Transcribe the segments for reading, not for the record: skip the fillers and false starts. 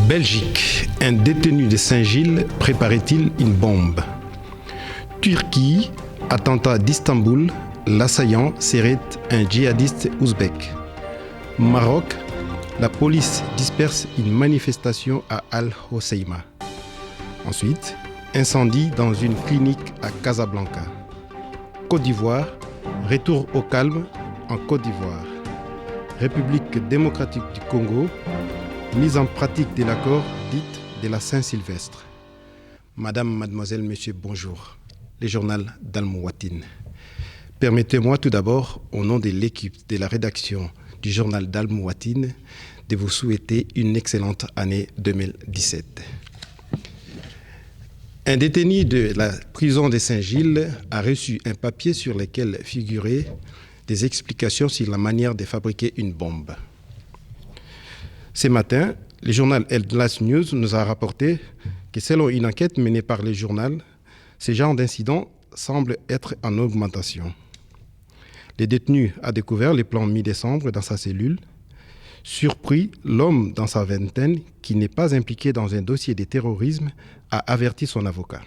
Belgique, un détenu de Saint-Gilles préparait-il une bombe? Turquie, attentat d'Istanbul, l'assaillant serait un djihadiste ouzbek. Maroc, la police disperse une manifestation à Al-Hoceima. Ensuite, incendie dans une clinique à Casablanca. Côte d'Ivoire, retour au calme en Côte d'Ivoire. République démocratique du Congo, mise en pratique de l'accord dit de la Saint-Sylvestre. Madame, mademoiselle, monsieur, bonjour. Le journal d'Al-Mouatine. Permettez-moi tout d'abord, au nom de l'équipe de la rédaction du journal d'Al-Mouatine, de vous souhaiter une excellente année 2017. Un détenu de la prison de Saint-Gilles a reçu un papier sur lequel figuraient des explications sur la manière de fabriquer une bombe. Ce matin, le journal Eldas News nous a rapporté que selon une enquête menée par le journal, ce genre d'incident semble être en augmentation. Le détenu a découvert les plans mi-décembre dans sa cellule. Surpris, l'homme dans sa vingtaine, qui n'est pas impliqué dans un dossier de terrorisme, a averti son avocat.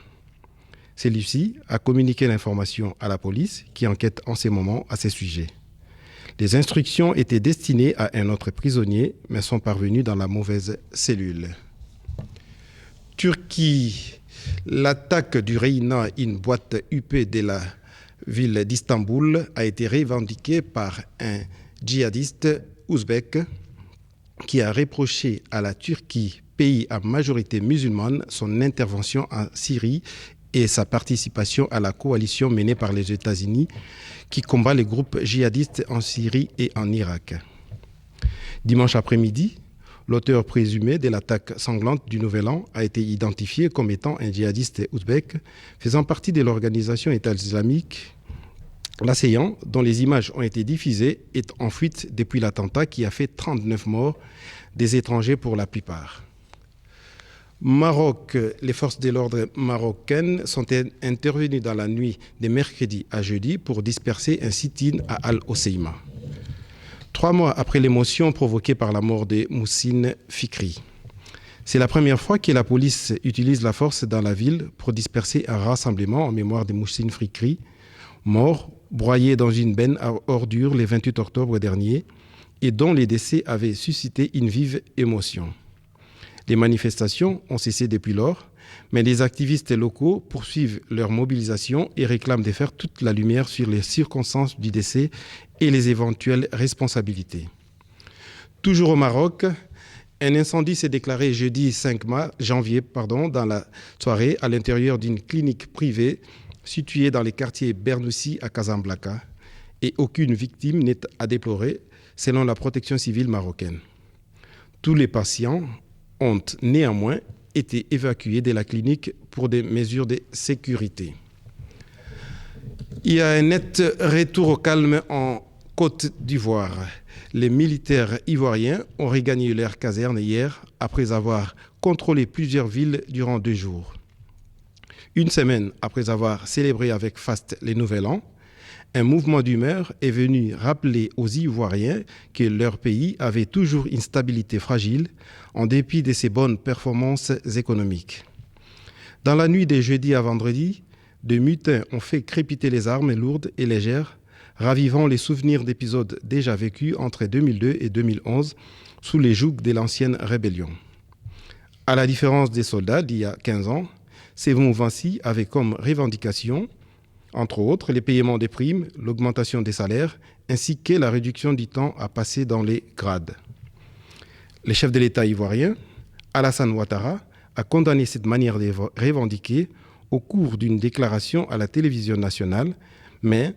Celui-ci a communiqué l'information à la police qui enquête en ce moment à ce sujet. Les instructions étaient destinées à un autre prisonnier, mais sont parvenues dans la mauvaise cellule. Turquie, l'attaque du Reyna, une boîte UP de la ville d'Istanbul, a été revendiquée par un djihadiste ouzbek qui a reproché à la Turquie, pays à majorité musulmane, son intervention en Syrie et sa participation à la coalition menée par les États-Unis qui combat les groupes djihadistes en Syrie et en Irak. Dimanche après-midi, l'auteur présumé de l'attaque sanglante du Nouvel An a été identifié comme étant un djihadiste ouzbek faisant partie de l'organisation État islamique. L'assaillant, dont les images ont été diffusées, est en fuite depuis l'attentat qui a fait 39 morts, des étrangers pour la plupart. Maroc, les forces de l'ordre marocaines sont intervenues dans la nuit de mercredi à jeudi pour disperser un sit-in à Al-Hoceima. 3 mois après l'émotion provoquée par la mort de Moussine Fikri. C'est la première fois que la police utilise la force dans la ville pour disperser un rassemblement en mémoire de Moussine Fikri, mort, broyé dans une benne à ordures le 28 octobre dernier et dont les décès avaient suscité une vive émotion. Les manifestations ont cessé depuis lors, mais les activistes locaux poursuivent leur mobilisation et réclament de faire toute la lumière sur les circonstances du décès et les éventuelles responsabilités. Toujours au Maroc, un incendie s'est déclaré jeudi 5 janvier dans la soirée à l'intérieur d'une clinique privée située dans les quartiers Bernoussi à Casablanca et aucune victime n'est à déplorer selon la protection civile marocaine. Tous les patients ont néanmoins été évacués de la clinique pour des mesures de sécurité. Il y a un net retour au calme en Côte d'Ivoire. Les militaires ivoiriens ont regagné leur caserne hier après avoir contrôlé plusieurs villes durant 2 jours. Une semaine après avoir célébré avec faste le Nouvel An, un mouvement d'humeur est venu rappeler aux Ivoiriens que leur pays avait toujours une stabilité fragile en dépit de ses bonnes performances économiques. Dans la nuit de jeudi à vendredi, des mutins ont fait crépiter les armes lourdes et légères, ravivant les souvenirs d'épisodes déjà vécus entre 2002 et 2011 sous les jougs de l'ancienne rébellion. À la différence des soldats d'il y a 15 ans, ces mouvements-ci avaient comme revendication entre autres, les paiements des primes, l'augmentation des salaires, ainsi que la réduction du temps à passer dans les grades. Le chef de l'État ivoirien, Alassane Ouattara, a condamné cette manière de revendiquer au cours d'une déclaration à la télévision nationale, mais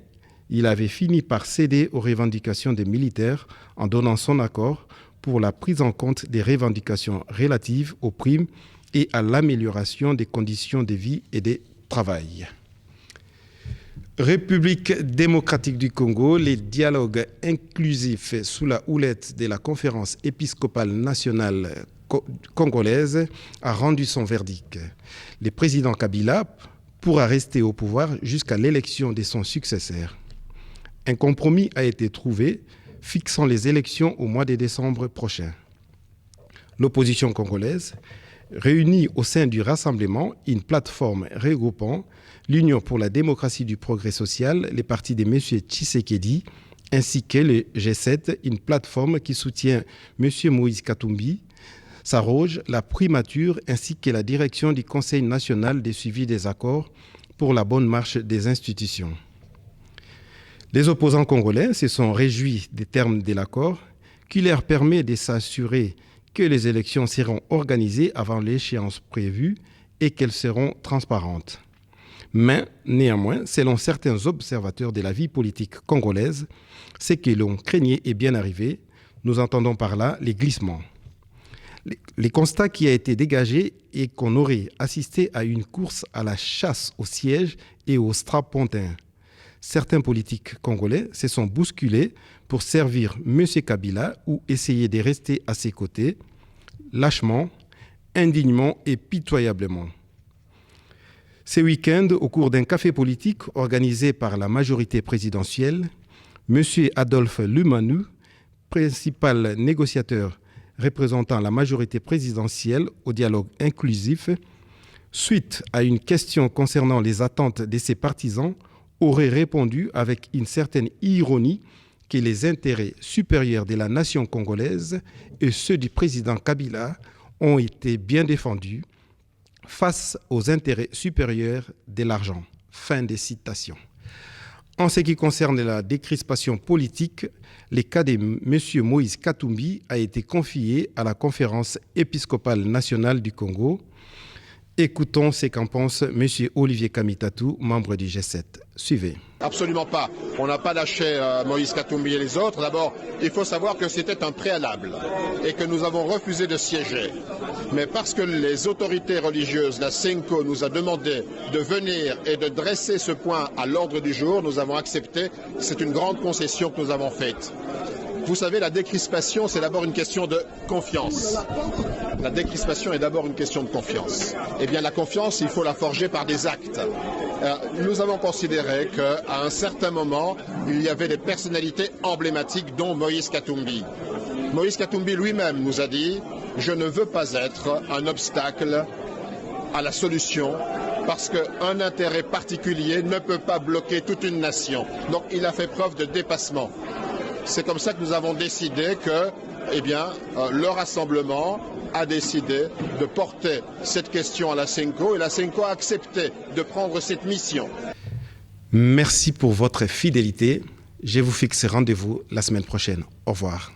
il avait fini par céder aux revendications des militaires en donnant son accord pour la prise en compte des revendications relatives aux primes et à l'amélioration des conditions de vie et de travail. République démocratique du Congo, les dialogues inclusifs sous la houlette de la conférence épiscopale nationale congolaise a rendu son verdict. Le président Kabila pourra rester au pouvoir jusqu'à l'élection de son successeur. Un compromis a été trouvé fixant les élections au mois de décembre prochain. L'opposition congolaise réunit au sein du rassemblement une plateforme regroupant l'Union pour la démocratie du progrès social, les partis de M. Tshisekedi, ainsi que le G7, une plateforme qui soutient M. Moïse Katumbi, s'arroge la primature ainsi que la direction du Conseil national de suivi des accords pour la bonne marche des institutions. Les opposants congolais se sont réjouis des termes de l'accord qui leur permet de s'assurer que les élections seront organisées avant l'échéance prévue et qu'elles seront transparentes. Mais, néanmoins, selon certains observateurs de la vie politique congolaise, ce que l'on craignait est bien arrivé. Nous entendons par là les glissements. Le constat qui a été dégagé est qu'on aurait assisté à une course à la chasse au siège et au strapontin. Certains politiques congolais se sont bousculés pour servir M. Kabila ou essayer de rester à ses côtés, lâchement, indignement et pitoyablement. Ce week-end, au cours d'un café politique organisé par la majorité présidentielle, M. Adolphe Lumanu, principal négociateur représentant la majorité présidentielle au dialogue inclusif, suite à une question concernant les attentes de ses partisans, aurait répondu avec une certaine ironie que les intérêts supérieurs de la nation congolaise et ceux du président Kabila ont été bien défendus face aux intérêts supérieurs de l'argent. Fin des citations. En ce qui concerne la décrispation politique, le cas de M. Moïse Katumbi a été confié à la Conférence épiscopale nationale du Congo. Écoutons ce qu'en pense M. Olivier Kamitatou, membre du G7. Suivez. Absolument pas. On n'a pas lâché Moïse Katumbi et les autres. D'abord, il faut savoir que c'était un préalable et que nous avons refusé de siéger. Mais parce que les autorités religieuses, la SENCO, nous a demandé de venir et de dresser ce point à l'ordre du jour, nous avons accepté. C'est une grande concession que nous avons faite. Vous savez, la décrispation, c'est d'abord une question de confiance. La décrispation est d'abord une question de confiance. Eh bien, la confiance, il faut la forger par des actes. Nous avons considéré qu'à un certain moment, il y avait des personnalités emblématiques, dont Moïse Katumbi. Moïse Katumbi lui-même nous a dit « Je ne veux pas être un obstacle à la solution ». Parce qu'un intérêt particulier ne peut pas bloquer toute une nation. Donc il a fait preuve de dépassement. C'est comme ça que nous avons décidé que, le rassemblement a décidé de porter cette question à la SENCO et la SENCO a accepté de prendre cette mission. Merci pour votre fidélité. Je vous fixe rendez-vous la semaine prochaine. Au revoir.